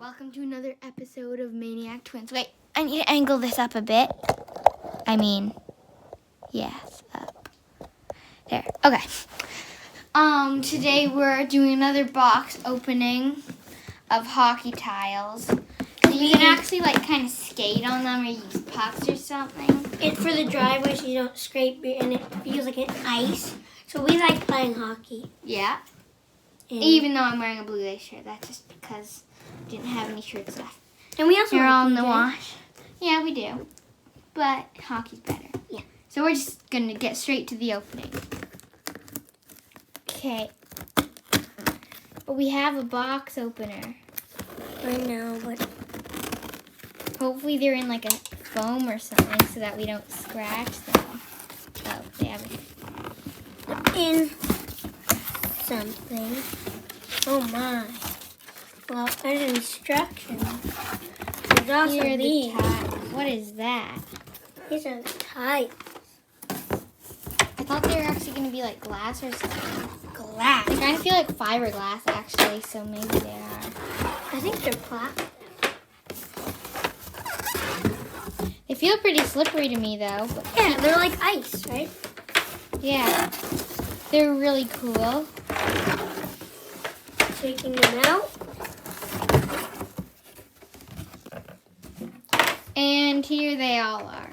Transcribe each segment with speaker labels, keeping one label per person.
Speaker 1: Welcome to another episode of Maniac Twins. Wait, I need to angle this up a bit. Yes, up. There, okay. Today we're doing another box opening of hockey tiles. So you can actually kind of skate on them or use pucks or something.
Speaker 2: It's for the driveway so you don't scrape it and it feels like an ice. So we like playing hockey.
Speaker 1: Yeah.
Speaker 2: And
Speaker 1: Even though I'm wearing a blue lace shirt, that's just because I didn't have any shirts left.
Speaker 2: And we also
Speaker 1: They're all in
Speaker 2: like
Speaker 1: the
Speaker 2: DJ.
Speaker 1: wash. Yeah, we do. But hockey's better.
Speaker 2: Yeah.
Speaker 1: So we're just going to get straight to the opening. Okay. But we have a box opener.
Speaker 2: I know, but
Speaker 1: Hopefully they're in like a foam or something so that we don't scratch them. Oh, they have it.
Speaker 2: in something. Oh my. Well, there's instructions. There's also
Speaker 1: Here are the
Speaker 2: these.
Speaker 1: ties. What is that?
Speaker 2: These are the ties.
Speaker 1: I thought they were actually going to be like glass or something.
Speaker 2: Glass.
Speaker 1: They kind of feel like fiberglass actually, so maybe they are.
Speaker 2: I think they're plastic.
Speaker 1: They feel pretty slippery to me though. But
Speaker 2: Yeah, they're like ice, right?
Speaker 1: yeah, they're really cool.
Speaker 2: Taking them out.
Speaker 1: And here they all are.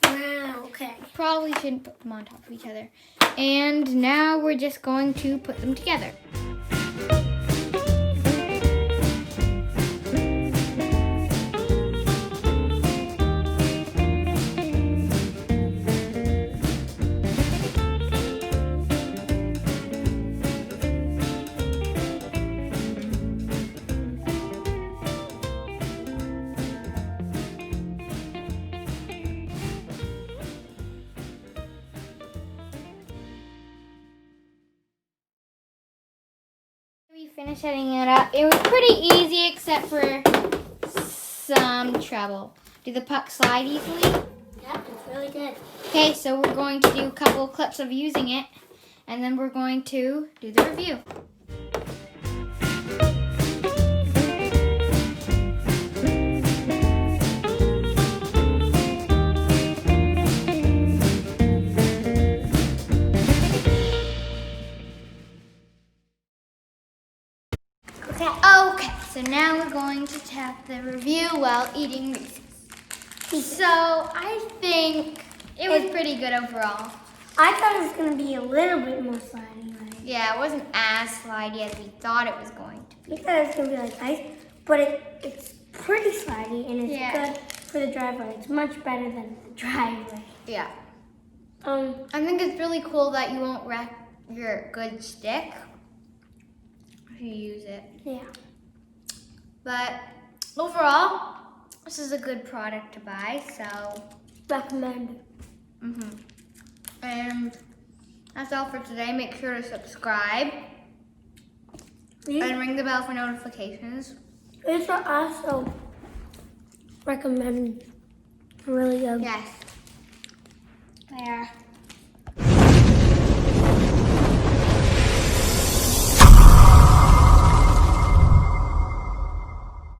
Speaker 2: Wow, okay.
Speaker 1: Probably shouldn't put them on top of each other. And now we're just going to put them together. We finished setting it up. It was pretty easy except for some trouble. Do the pucks slide easily?
Speaker 2: Yeah, it's really good.
Speaker 1: Okay, so we're going to do a couple of clips of using it, and then we're going to do the review. Okay, so now we're going to tap the review while eating Reese's. So I think it was pretty good overall.
Speaker 2: I thought it was going to be a little bit more sliding, right?
Speaker 1: Yeah, it wasn't as slidey as we thought it was going to be.
Speaker 2: We thought it was going to be like ice, but it's pretty slidey and it's
Speaker 1: Yeah.
Speaker 2: good for the driveway. It's much better than the driveway.
Speaker 1: Yeah.
Speaker 2: Um,
Speaker 1: I think it's really cool that you won't wreck your good stick if you use it.
Speaker 2: yeah.
Speaker 1: But overall, this is a good product to buy, so.
Speaker 2: Recommend.
Speaker 1: And that's all for today. Make sure to subscribe
Speaker 2: These,
Speaker 1: and ring the bell for notifications.
Speaker 2: these are also recommended. Really good.
Speaker 1: Yes. They are.